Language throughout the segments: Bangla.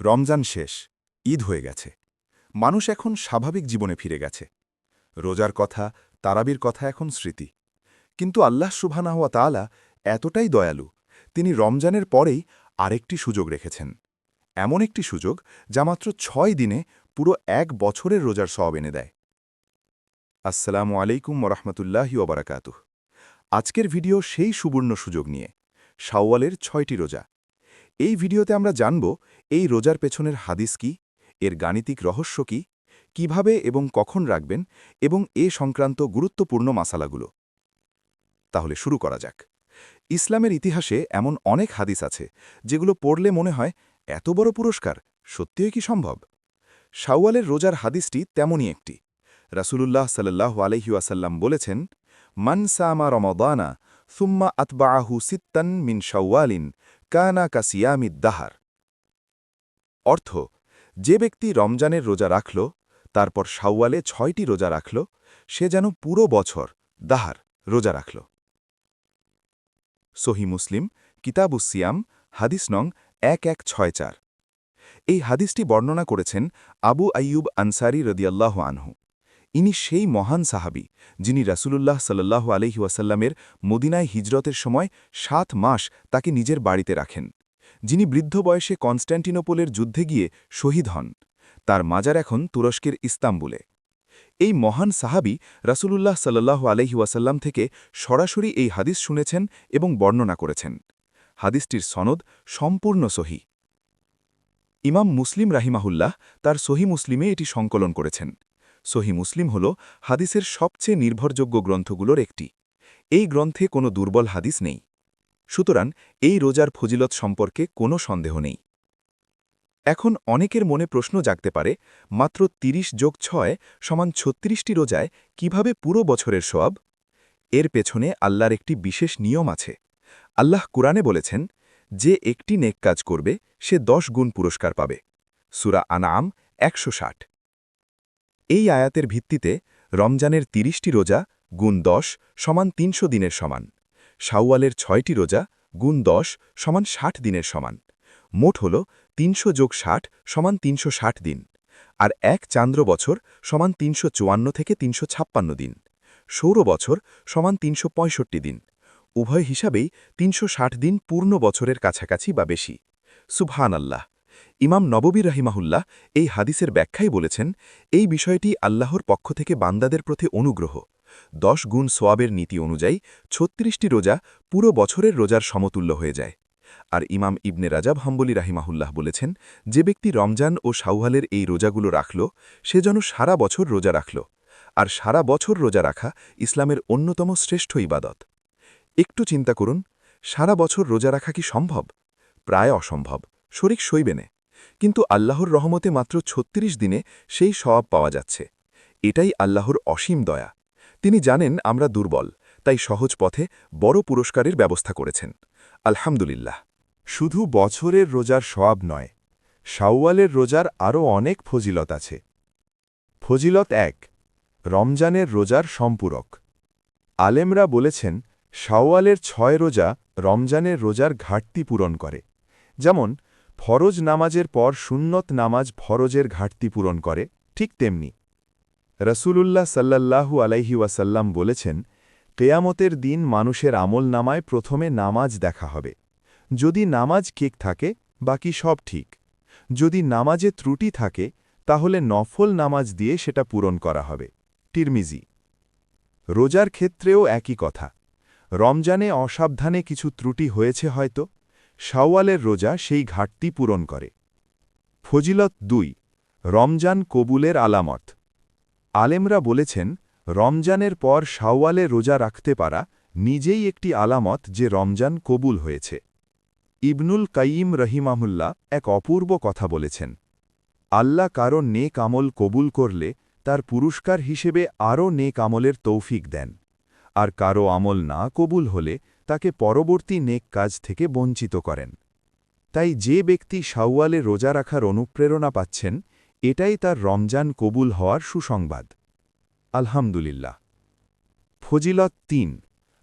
রমজান শেষ, ঈদ হয়ে গেছে। মানুষ এখন স্বাভাবিক জীবনে ফিরে গেছে। রোজার কথা, তারাবির কথা এখন স্মৃতি। কিন্তু আল্লাহ সুবহানাহু ওয়া তাআলা এতটাই দয়ালু, তিনি রমজানের পরেই আরেকটি সুযোগ রেখেছেন। এমন একটি সুযোগ যা মাত্র ৬ দিনে পুরো ১ বছরের রোজার সওয়াব এনে দেয়। আসসালামু আলাইকুম ওরহমতুল্লাহি ওবারাকাতুহ। আজকের ভিডিও সেই সুবর্ণ সুযোগ নিয়ে, শাওয়ালের ৬টি রোজা। এই ভিডিওতে আমরা জানব এই রোজার পেছনের হাদিস কি, এর গাণিতিক রহস্য কি, কিভাবে এবং কখন রাখবেন, এবং এ সংক্রান্ত গুরুত্বপূর্ণ মাসালাগুলো। তাহলে শুরু করা যাক। ইসলামের ইতিহাসে এমন অনেক হাদিস আছে যেগুলো পড়লে মনে হয় এত বড় পুরস্কার সত্যিই কি সম্ভব। শাওয়ালের রোজার হাদিসটি তেমনই একটি। রাসূলুল্লাহ সাল্লাল্লাহু আলাইহি ওয়াসাল্লাম বলেছেন, মান সামা রমাদানা সুম্মা আতবাআহু সিত্তান মিন শাওয়ালিন কানা কাসিয়ামিদ দাহার। অর্থ, যে ব্যক্তি রমজানের রোজা রাখল, তারপর শাওয়ালে ৬টি রোজা রাখল, সে যেন পুরো বছর দাহার রোজা রাখল। সহি মুসলিম, কিতাবুস সিয়াম, হাদিস নং 1164। এই হাদিসটি বর্ণনা করেছেন আবু আইয়ুব আনসারী রদিয়াল্লাহু আনহু। ইনি সেই মহান সাহাবী যিনি রাসূলুল্লাহ সাল্লাল্লাহু আলাইহি ওয়াসাল্লামের মদিনায় হিজরতের সময় ৭ মাস তাকে নিজের বাড়িতে রাখেন, যিনি বৃদ্ধ বয়সে কনস্ট্যান্টিনোপলের যুদ্ধে গিয়ে শহীদ হন। তার মাজার এখন তুরস্কের ইস্তাম্বুলে। এই মহান সাহাবী রাসূলুল্লাহ সাল্লাল্লাহু আলাইহি ওয়াসাল্লাম থেকে সরাসরি এই হাদিস শুনেছেন এবং বর্ণনা করেছেন। হাদিসটির সনদ সম্পূর্ণ সহি। ইমাম মুসলিম রাহিমাহুল্লাহ তার সহি মুসলিমে এটি সংকলন করেছেন। সহি মুসলিম হল হাদিসের সবচেয়ে নির্ভরযোগ্য গ্রন্থগুলোর একটি। এই গ্রন্থে কোনো দুর্বল হাদিস নেই। সুতরাং এই রোজার ফজিলত সম্পর্কে কোনো সন্দেহ নেই। এখন অনেকের মনে প্রশ্ন জাগতে পারে, মাত্র ৩০+৬ সমান ৩৬টি রোজায় কিভাবে পুরো বছরের সওয়াব? এর পেছনে আল্লাহর একটি বিশেষ নিয়ম আছে। আল্লাহ কুরআনে বলেছেন, যে একটি নেক কাজ করবে সে ১০ গুণ পুরস্কার পাবে। সূরা আনআম ১৬০। এই আয়াতের ভিত্তিতে রমজানের ৩০টি রোজা গুণ ১০ সমান ৩০০ দিনের সমান, শাওয়ালের ৬টি রোজা গুণ ১০ সমান ৬০ দিনের সমান। মোট হল ৩০০+৬০ সমান ৩৬০ দিন, আর এক চান্দ্র বছর সমান ৩৫৪ থেকে ৩৫৬ দিন, সৌর বছর সমান ৩৬৫ দিন। উভয় হিসাবেই ৩৬০ দিন পূর্ণ বছরের কাছাকাছি বা বেশি। সুবহানাল্লাহ। ইমাম নববী রাহিমাহুল্লাহ এই হাদিসের ব্যাখ্যায় বলেছেন, এই বিষয়টি আল্লাহর পক্ষ থেকে বান্দাদের প্রতি অনুগ্রহ। ১০ গুণ সোয়াবের নীতি অনুযায়ী ৩৬টি রোজা পুরো বছরের রোজার সমতুল্য হয়ে যায়। আর ইমাম ইবনে রাজাব হাম্বলী রাহিমাহুল্লাহ বলেছেন, যে ব্যক্তি রমজান ও শাওয়ালের এই রোজাগুলো রাখল, সে যেন সারা বছর রোজা রাখল। আর সারা বছর রোজা রাখা ইসলামের অন্যতম শ্রেষ্ঠ ইবাদত। একটু চিন্তা করুন, সারা বছর রোজা রাখা কি সম্ভব? প্রায় অসম্ভব, শরিক সইবেনে। কিন্তু আল্লাহর রহমতে মাত্র ৩৬ দিনে সেই সওয়াব পাওয়া যাচ্ছে। এটাই আল্লাহর অসীম দয়া। তিনি জানেন আমরা দুর্বল, তাই সহজ পথে বড় পুরস্কারের ব্যবস্থা করেছেন। আলহামদুলিল্লাহ। শুধু বছরের রোজার সওয়াব নয়, শাওয়ালের রোজার আরও অনেক ফজিলত আছে। ফজিলত ১, রমজানের রোজার সম্পূরক। আলেমরা বলেছেন, শাওয়ালের ৬ রোজা রমজানের রোজার ঘাটতি পূরণ করে। যেমন ফরজ নামাজের পর সুন্নত নামাজ ফরজের ঘাটতি পূরণ করে, ঠিক তেমনি রাসূলুল্লাহ সাল্লাল্লাহু আলাইহি ওয়াসাল্লাম বলেছেন, কেয়ামতের দিন মানুষের আমল নামায় প্রথমে নামাজ দেখা হবে। যদি নামাজ ঠিক থাকে, বাকি সব ঠিক। যদি নামাজে ত্রুটি থাকে, তাহলে নফল নামাজ দিয়ে সেটা পূরণ করা হবে। তিরমিজি। রোজার ক্ষেত্রেও একই কথা। রমজানে অসাবধানে কিছু ত্রুটি হয়েছে হয়তো, শাওয়ালের রোজা সেই ঘাটতি পূরণ করে। ফজিলত ২, রমজান কবুলের আলামত। আলেমরা বলেছেন, রমজানের পর শাওয়ালে রোজা রাখতে পারা নিজেই একটি আলামত যে রমজান কবুল হয়েছে। ইবনুল কাইয়িম রহিমাহুল্লাহ এক অপূর্ব কথা বলেছেন, আল্লাহ কারো নেক আমল কবুল করলে তার পুরস্কার হিসেবে আরও নেক আমলের তৌফিক দেন, আর কারো আমল না কবুল হলে তাকে পরবর্তী নেক কাজ থেকে বঞ্চিত করেন। তাই যে ব্যক্তি শাওয়ালে রোজা রাখার অনুপ্রেরণা পাচ্ছেন, এটাই তার রমজান কবুল হওয়ার সুসংবাদ। আলহামদুলিল্লাহ। ফজিলত ৩,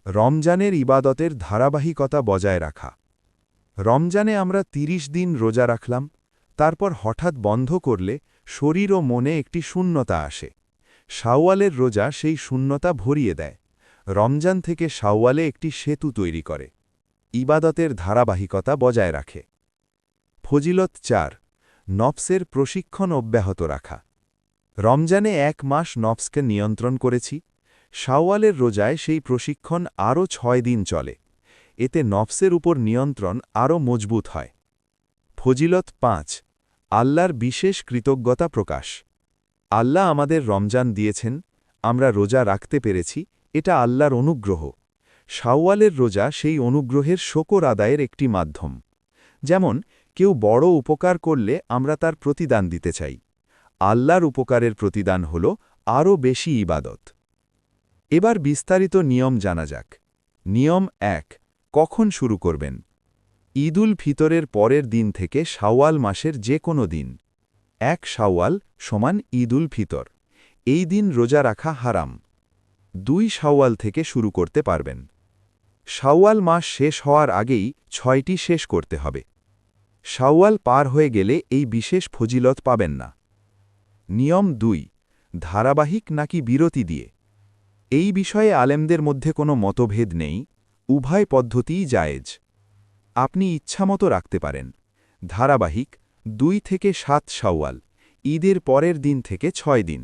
রমজানের ইবাদতের ধারাবাহিকতা বজায় রাখা। রমজানে আমরা ৩০ দিন রোজা রাখলাম, তারপর হঠাৎ বন্ধ করলে শরীর ও মনে একটি শূন্যতা আসে। শাওয়ালের রোজা সেই শূন্যতা ভরিয়ে দেয়। রমজান থেকে শাওয়ালে একটি সেতু তৈরি করে। ইবাদতের ধারাবাহিকতা বজায় রাখে। ফজিলত ৪ নফসের প্রশিক্ষণ অব্যাহত রাখা। রমজানে ১ মাস নফসকে নিয়ন্ত্রণ করেছি। শাওয়ালের রোজায় সেই প্রশিক্ষণ আরও ৬ দিন চলে। এতে নফসের উপর নিয়ন্ত্রণ আরও মজবুত হয়। ফজিলত ৫ আল্লাহর বিশেষ কৃতজ্ঞতা প্রকাশ। আল্লাহ আমাদের রমজান দিয়েছেন, আমরা রোজা রাখতে পেরেছি, এটা আল্লাহর অনুগ্রহ। শাওয়ালের রোজা সেই অনুগ্রহের শকর আদায়ের একটি মাধ্যম। যেমন কেউ বড় উপকার করলে আমরা তার প্রতিদান দিতে চাই। আল্লাহর উপকারের প্রতিদান হল আরও বেশি ইবাদত। এবার বিস্তারিত নিয়ম জানা যাক। নিয়ম ১ কখন শুরু করবেন? ঈদুল ফিতরের পরের দিন থেকে শাওয়াল মাসের যে কোনো দিন। ১ শাওয়াল সমান ঈদুল ফিতর, এই দিন রোজা রাখা হারাম। ২ শাওয়াল থেকে শুরু করতে পারবেন। শাওয়াল মাস শেষ হওয়ার আগেই ৬টি শেষ করতে হবে। শাওয়াল পার হয়ে গেলে এই বিশেষ ফজিলত পাবেন না। নিয়ম ২ ধারাবাহিক নাকি বিরতি দিয়ে? এই বিষয়ে আলেমদের মধ্যে কোনো মতভেদ নেই, উভয় পদ্ধতিই জায়েজ। আপনি ইচ্ছামতো রাখতে পারেন। ধারাবাহিক ২ থেকে ৭ শাওয়াল, ঈদের পরের দিন থেকে ৬ দিন।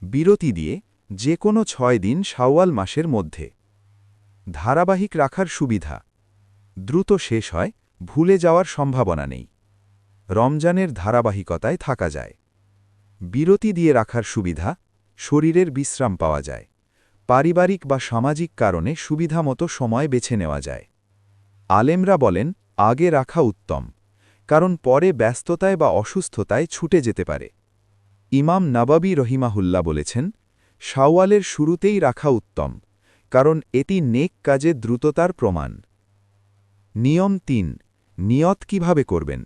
বিরতি দিয়ে যে কোনো ৬ দিন শাওয়াল মাসের মধ্যে। ধারাবাহিক রাখার সুবিধা: দ্রুত শেষ হয়, ভুলে যাওয়ার সম্ভাবনা নেই। রমজানের ধারাবাহিকতায় থাকা যায়। বিরতি দিয়ে রাখার সুবিধা: শরীরের বিশ্রাম পাওয়া যায়। পারিবারিক বা সামাজিক কারণে সুবিধামতো সময় বেছে নেওয়া যায়। আলেমরা বলেন আগে রাখা উত্তম, কারণ পরে ব্যস্ততায় বা অসুস্থতায় ছুটে যেতে পারে। ইমাম নাবাবী রহিমাহুল্লাহ বলেছেন, শাওয়ালের শুরুতেই রাখা উত্তম, কারণ এটি নেক কাজে দ্রুততার প্রমাণ। নিয়ম ৩ নিয়ত কিভাবে করবেন?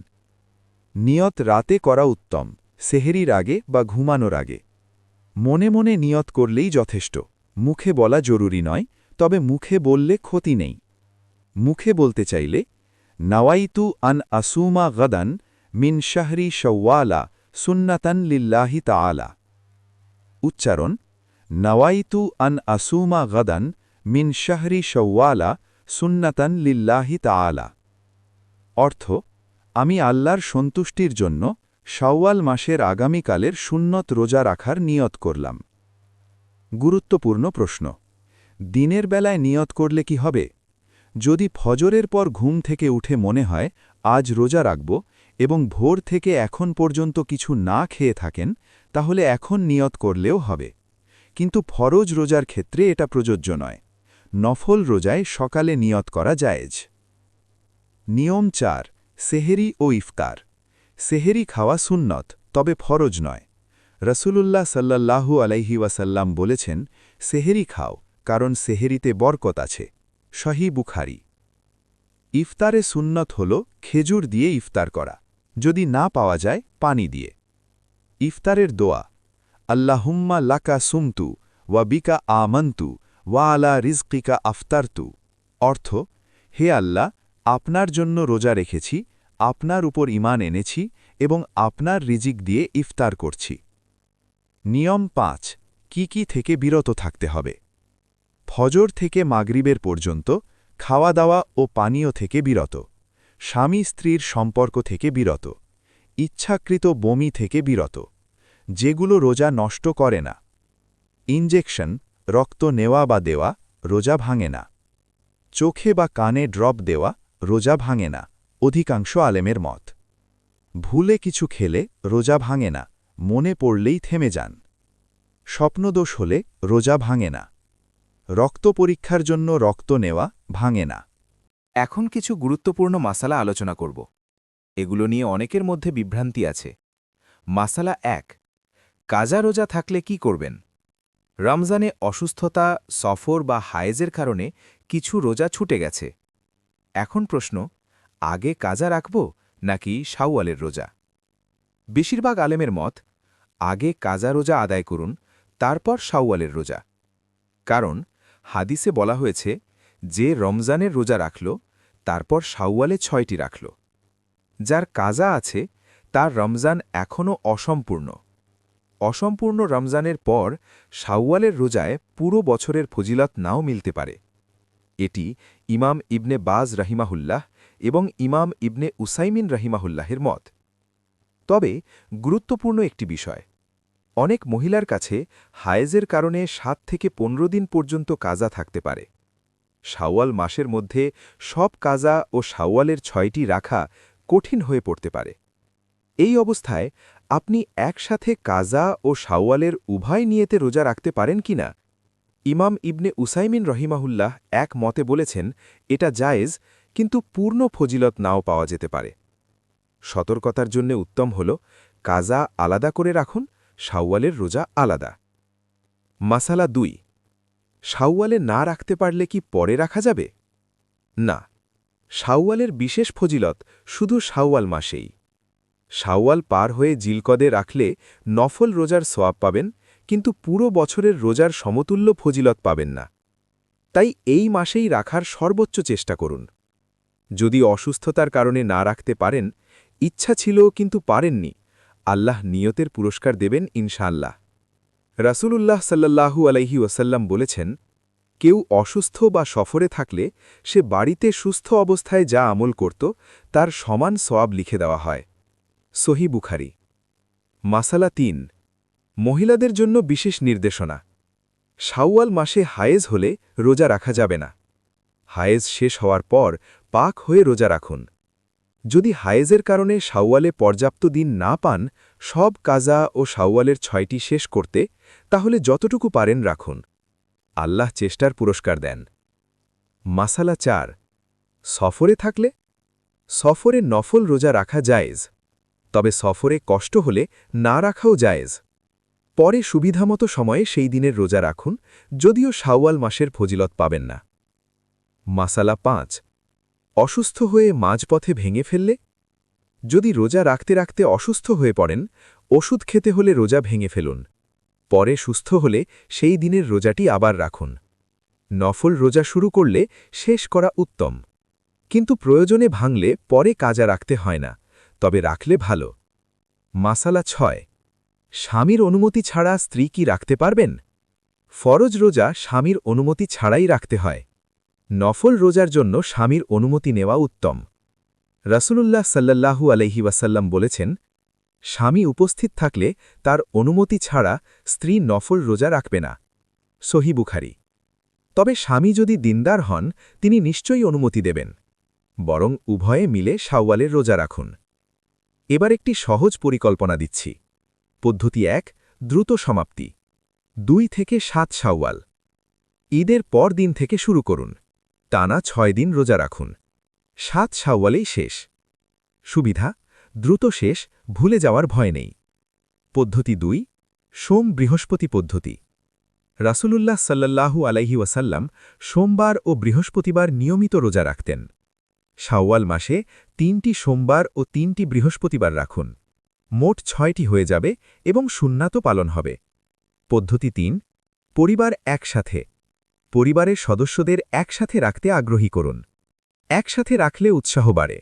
নিয়ত রাতে করা উত্তম, সেহরির আগে বা ঘুমানোর আগে। মনে মনে নিয়ত করলেই যথেষ্ট, মুখে বলা জরুরি নয়, তবে মুখে বললে ক্ষতি নেই। মুখে বলতে চাইলে নাওয়াইতু আন আসুমা গদান মিন শাহরি শাওয়ালা সুন্নাতান লিল্লাহি তাআলা। উচ্চারণ: নাওয়াইতু আন আসুমা গদান মিন শাহরি শাওয়ালা সুন্নাতান লিল্লাহি তাআলা। অর্থ: আমি আল্লাহর সন্তুষ্টির জন্য শাওয়াল মাসের আগামীকালের সুন্নত রোজা রাখার নিয়ত করলাম। গুরুত্বপূর্ণ প্রশ্ন: দিনের বেলায় নিয়ত করলে কি হবে? যদি ফজরের পর ঘুম থেকে উঠে মনে হয় আজ রোজা রাখব এবং ভোর থেকে এখন পর্যন্ত কিছু না খেয়ে থাকেন, তাহলে এখন নিয়ত করলেও হবে। কিন্তু ফরজ রোজার ক্ষেত্রে এটা প্রযোজ্য নয়। নফল রোজায় সকালে নিয়ত করা জায়েজ। নিয়ম ৪ সেহেরি ও ইফতার। সেহেরি খাওয়া সুন্নত, তবে ফরজ নয়। রসুলুল্লাহ সাল্লাল্লাহু আলাইহি ওয়াসাল্লাম বলেছেন, সেহেরি খাও, কারণ সেহেরিতে বরকত আছে। সহিহ বুখারী। ইফতারে সুন্নত হল খেজুর দিয়ে ইফতার করা, যদি না পাওয়া যায় পানি দিয়ে। ইফতারের দোয়া: আল্লাহুম্মা লাকা সুমতু ওয়া বিকা আমান্তু ওয়া আলা রিজকিকা আফতারতু। অর্থ: হে আল্লাহ, আপনার জন্য রোজা রেখেছি, আপনার উপর ঈমান এনেছি এবং আপনার রিজিক দিয়ে ইফতার করছি। নিয়ম ৫ কি থেকে বিরত থাকতে হবে? ফজর থেকে মাগরিবের পর্যন্ত খাওয়া দাওয়া ও পানীয় থেকে বিরত। স্বামী স্ত্রীর সম্পর্ক থেকে বিরত। ইচ্ছাকৃত বমি থেকে বিরত, যেগুলো রোজা নষ্ট করে না। ইনজেকশন, রক্ত নেওয়া বা দেওয়া রোজা ভাঙে না। চোখে বা কানে ড্রপ দেওয়া রোজা ভাঙে না, অধিকাংশ আলেমের মত। ভুলে কিছু খেলে রোজা ভাঙে না, মনে পড়লেই থেমে যান। স্বপ্নদোষ হলে রোজা ভাঙে না। রক্ত পরীক্ষার জন্য রক্ত নেওয়া ভাঙে না। এখন কিছু গুরুত্বপূর্ণ মাসালা আলোচনা করব। এগুলো নিয়ে অনেকের মধ্যে বিভ্রান্তি আছে। মাসালা ১ কাজা রোজা থাকলে কি করবেন? রমজানে অসুস্থতা, সফর বা হায়েজের কারণে কিছু রোজা ছুটে গেছে। এখন প্রশ্ন, আগে কাজা রাখব নাকি শাওয়ালের রোজা? বেশিরভাগ আলেমের মত, আগে কাজা রোজা আদায় করুন, তারপর শাওয়ালের রোজা। কারণ হাদিসে বলা হয়েছে, যে রমজানের রোজা রাখল, তারপর শাওয়ালে ৬টি রাখল। যার কাজা আছে তার রমজান এখনও অসম্পূর্ণ। অসম্পূর্ণ রমজানের পর শাওয়ালের রোজায় পুরো বছরের ফজিলত নাও মিলতে পারে। এটি ইমাম ইবনে বাজ রাহিমাহুল্লাহ এবং ইমাম ইবনে উসাইমিন রাহিমাহুল্লাহের মত। তবে গুরুত্বপূর্ণ একটি বিষয়, অনেক মহিলার কাছে হায়েজের কারণে ৭ থেকে ১৫ দিন পর্যন্ত কাজা থাকতে পারে। শাওয়াল মাসের মধ্যে সব কাজা ও শাওয়ালের ৬টি রাখা কঠিন হয়ে পড়তে পারে। এই অবস্থায় আপনি একসাথে কাজা ও শাওয়ালের উভয় নিয়েতে রোজা রাখতে পারেন কিনা? ইমাম ইবনে উসাইমিন রহিমাহুল্লাহ এক মতে বলেছেন এটা জায়েজ, কিন্তু পূর্ণ ফজিলত নাও পাওয়া যেতে পারে। সতর্কতার জন্য উত্তম হল কাজা আলাদা করে রাখুন, শাওয়ালের রোজা আলাদা। মাসালা ২, শাওয়ালে না রাখতে পারলে কি পরে রাখা যাবে? না, শাওয়ালের বিশেষ ফজিলত শুধু শাওয়াল মাসেই। শাওয়াল পার হয়ে জিলকদে রাখলে নফল রোজার সোয়াব পাবেন, কিন্তু পুরো বছরের রোজার সমতুল্য ফজিলত পাবেন না। তাই এই মাসেই রাখার সর্বোচ্চ চেষ্টা করুন। যদি অসুস্থতার কারণে না রাখতে পারেন, ইচ্ছা ছিল কিন্তু পারেননি, আল্লাহ নিয়তের পুরস্কার দেবেন ইনশাআল্লাহ। রাসূলুল্লাহ সাল্লাল্লাহু আলাইহি ওয়াসাল্লাম বলেছেন, কেউ অসুস্থ বা সফরে থাকলে সে বাড়িতে সুস্থ অবস্থায় যা আমল করত তার সমান সওয়াব লিখে দেওয়া হয়। সহিহ বুখারী। মাসালা ৩, মহিলাদের জন্য বিশেষ নির্দেশনা। শাওয়াল মাসে হায়েজ হলে রোজা রাখা যাবে না। হায়েজ শেষ হওয়ার পর পাক হয়ে রোজা রাখুন। যদি হায়েজের কারণে শাওয়ালে পর্যাপ্ত দিন না পান সব কাজা ও শাওয়ালের ৬টি শেষ করতে, তাহলে যতটুকু পারেন রাখুন। আল্লাহ চেষ্টার পুরস্কার দেন। মাসালা ৪, সফরে থাকলে? সফরে নফল রোজা রাখা জায়েজ, তবে সফরে কষ্ট হলে না রাখাও জায়েজ। পরে সুবিধামতো সময়ে সেই দিনের রোজা রাখুন, যদিও শাওয়াল মাসের ফজিলত পাবেন না। মাসালা ৫, অসুস্থ হয়ে মাঝপথে ভেঙে ফেললে? যদি রোজা রাখতে রাখতে অসুস্থ হয়ে পড়েন, ওষুধ খেতে হলে রোজা ভেঙে ফেলুন। পরে সুস্থ হলে সেই দিনের রোজাটি আবার রাখুন। নফল রোজা শুরু করলে শেষ করা উত্তম, কিন্তু প্রয়োজনে ভাঙলে পরে কাজা রাখতে হয় না, তবে রাখলে ভালো। মাসালা ৬, স্বামীর অনুমতি ছাড়া স্ত্রী কি রাখতে পারবেন? ফরজ রোজা স্বামীর অনুমতি ছাড়াই রাখতে হয়। নফল রোজার জন্য স্বামীর অনুমতি নেওয়া উত্তম। রাসূলুল্লাহ সাল্লাল্লাহু আলাইহি ওয়াসাল্লাম বলেছেন, স্বামী উপস্থিত থাকলে তার অনুমতি ছাড়া স্ত্রী নফল রোজা রাখবে না। সহিহ বুখারী। তবে স্বামী যদি দিনদার হন তিনি নিশ্চয়ই অনুমতি দেবেন। বরং উভয়ে মিলে শাওয়ালের রোজা রাখুন। এবার একটি সহজ পরিকল্পনা দিচ্ছি। পদ্ধতি ১, দ্রুত সমাপ্তি। ২ থেকে ৭ শাওয়াল। ঈদের পর দিন থেকে শুরু করুন। টানা ৬ দিন রোজা রাখুন। ৭ শাওয়ালেই শেষ। সুবিধা, দ্রুত শেষ, ভুলে যাওয়ার ভয় নেই। পদ্ধতি ২, সোম বৃহস্পতি পদ্ধতি। রাসূলুল্লাহ সাল্লাল্লাহু আলাইহি ওয়াসাল্লাম সোমবার ও বৃহস্পতিবার নিয়মিত রোজা রাখতেন। শাওয়াল মাসে ৩টি সোমবার ও ৩টি বৃহস্পতিবার রাখুন। মোট ৬টি হয়ে যাবে এবং সুন্নাতও পালন হবে। পদ্ধতি ৩, পরিবার একসাথে। পরিবারের সদস্যদের একসাথে রাখতে আগ্রহী করুন। একসাথে রাখলে উৎসাহ বাড়ে।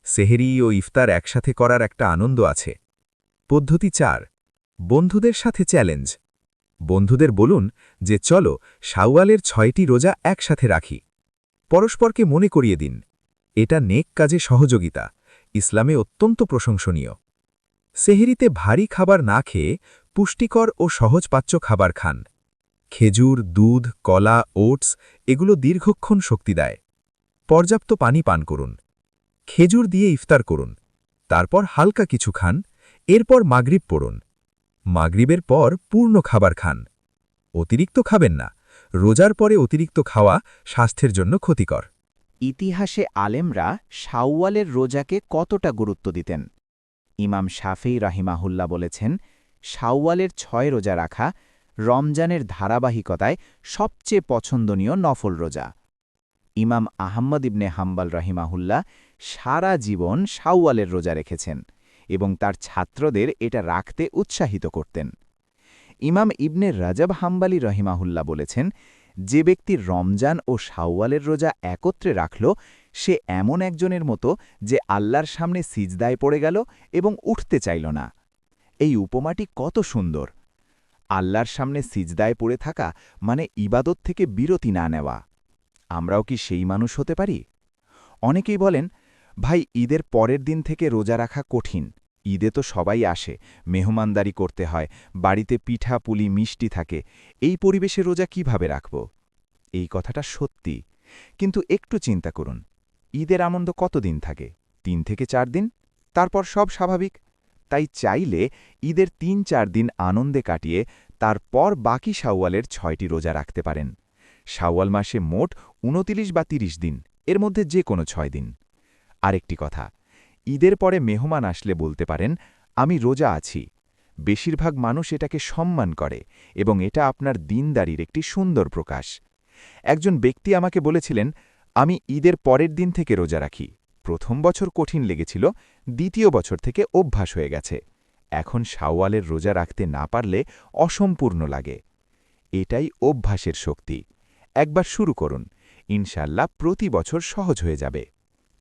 সেহরি ও ইফতার একসাথে করার একটা আনন্দ আছে। পদ্ধতি ৪, বন্ধুদের সাথে চ্যালেঞ্জ। বন্ধুদের বলুন যে চলো শাওয়ালের ৬টি রোজা একসাথে রাখি। পরস্পরকে মনে করিয়ে দিন, এটা নেক কাজে সহযোগিতা, ইসলামে অত্যন্ত প্রশংসনীয়। সেহরিতে ভারী খাবার না খেয়ে পুষ্টিকর ও সহজপাচ্য খাবার খান। খেজুর, দুধ, কলা, ওটস এগুলো দীর্ঘক্ষণ শক্তি দেয়। পর্যাপ্ত পানি পান করুন। খেজুর দিয়ে ইফতার করুন, তারপর হালকা কিছু খান, এরপর মাগরিব পড়ুন। মাগরিবের পর পূর্ণ খাবার খান। অতিরিক্ত খাবেন না, রোজার পরে অতিরিক্ত খাওয়া স্বাস্থ্যের জন্য ক্ষতিকর। ইতিহাসে আলেমরা শাওয়ালের রোজাকে কতটা গুরুত্ব দিতেন? ইমাম শাফেঈ রাহিমাহুল্লাহ বলেছেন, শাওয়ালের ৬ রোজা রাখা রমজানের ধারাবাহিকতায় সবচেয়ে পছন্দনীয় নফল রোজা। ইমাম আহমদ ইবনে হাম্বল রাহিমাহুল্লাহ সারা জীবন শাওয়ালের রোজা রেখেছেন এবং তার ছাত্রদের এটা রাখতে উৎসাহিত করতেন। ইমাম ইবনে রাজব হাম্বলি রহিমাহুল্লাহ বলেছেন, যে ব্যক্তি রমজান ও শাওয়ালের রোজা একত্রে রাখল সে এমন একজনের মতো যে আল্লাহর সামনে সিজদায় পড়ে গেল এবং উঠতে চাইল না। এই উপমাটি কত সুন্দর! আল্লাহর সামনে সিজদায় পড়ে থাকা মানে ইবাদত থেকে বিরতি না নেওয়া। আমরাও কি সেই মানুষ হতে পারি? অনেকেই বলেন, ভাই ঈদের পরের দিন থেকে রোজা রাখা কঠিন, ঈদে তো সবাই আসে, মেহমানদারি করতে হয়, বাড়িতে পিঠা পুলি মিষ্টি থাকে, এই পরিবেশে রোজা কিভাবে রাখব? এই কথাটা সত্যি, কিন্তু একটু চিন্তা করুন, ঈদের আনন্দ কতদিন থাকে? ৩ থেকে ৪ দিন, তারপর সব স্বাভাবিক। তাই চাইলে ঈদের ৩-৪ দিন আনন্দে কাটিয়ে তারপর বাকি শাওয়ালের ৬টি রোজা রাখতে পারেন। শাওয়াল মাসে মোট ২৯ বা ৩০ দিন, এর মধ্যে যে কোনো ৬ দিন। আরেকটি কথা, ঈদের পরে মেহমান আসলে বলতে পারেন, আমি রোজা আছি। বেশিরভাগ মানুষ এটাকে সম্মান করে এবং এটা আপনার দিনদারির একটি সুন্দর প্রকাশ। একজন ব্যক্তি আমাকে বলেছিলেন, আমি ঈদের পরের দিন থেকে রোজা রাখি। প্রথম বছর কঠিন লেগেছিল, দ্বিতীয় বছর থেকে অভ্যাস হয়ে গেছে। এখন শাওয়ালের রোজা রাখতে না পারলে অসম্পূর্ণ লাগে। এটাই অভ্যাসের শক্তি। একবার শুরু করুন, ইনশাল্লাহ প্রতি বছর সহজ হয়ে যাবে।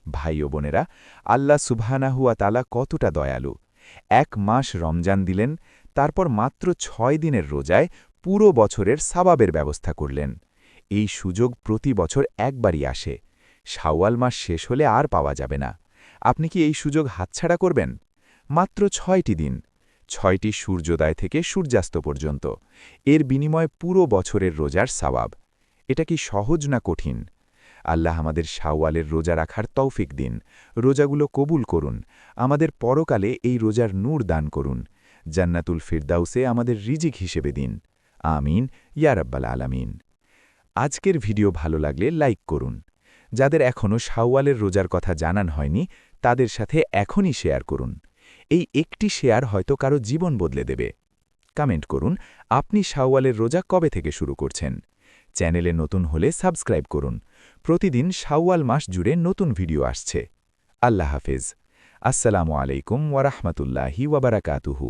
ভাই ও বোনেরা, আল্লাহ সুবহানাহুয়া তাআলা কতটা দয়ালু! ১ মাস রমজান দিলেন, তারপর মাত্র ৬ দিনের রোজায় পুরো বছরের সাবাবের ব্যবস্থা করলেন। এই সুযোগ প্রতি বছর একবারই আসে। শাওয়াল মাস শেষ হলে আর পাওয়া যাবে না। আপনি কি এই সুযোগ হাতছাড়া করবেন? মাত্র ৬টি দিন, ৬টি সূর্যোদয় থেকে সূর্যাস্ত পর্যন্ত। এর বিনিময়ে পুরো বছরের রোজার সাওয়াব। এটা কি সহজ না কঠিন? আল্লাহ আমাদের শাওয়ালের রোজা রাখার তৌফিক দিন, রোজাগুলো কবুল করুন, আমাদের পরকালে এই রোজার নূর দান করুন, জান্নাতুল ফিরদাউসে আমাদের রিজিক হিসেবে দিন। আমিন ইয়া রাব্বাল আলামিন। আজকের ভিডিও ভালো লাগলে লাইক করুন। যাদের এখনও শাওয়ালের রোজার কথা জানান হয়নি, তাদের সাথে এখনই শেয়ার করুন। এই একটি শেয়ার হয়তো কারো জীবন বদলে দেবে। কমেন্ট করুন, আপনি শাওয়ালের রোজা কবে থেকে শুরু করছেন। চ্যানেলে নতুন হলে সাবস্ক্রাইব করুন। প্রতিদিন শাওয়াল মাস জুড়ে নতুন ভিডিও আসছে। আল্লাহ হাফেজ। আসসালামু আলাইকুম ওয়া রাহমাতুল্লাহি ওয়া বারাকাতুহু।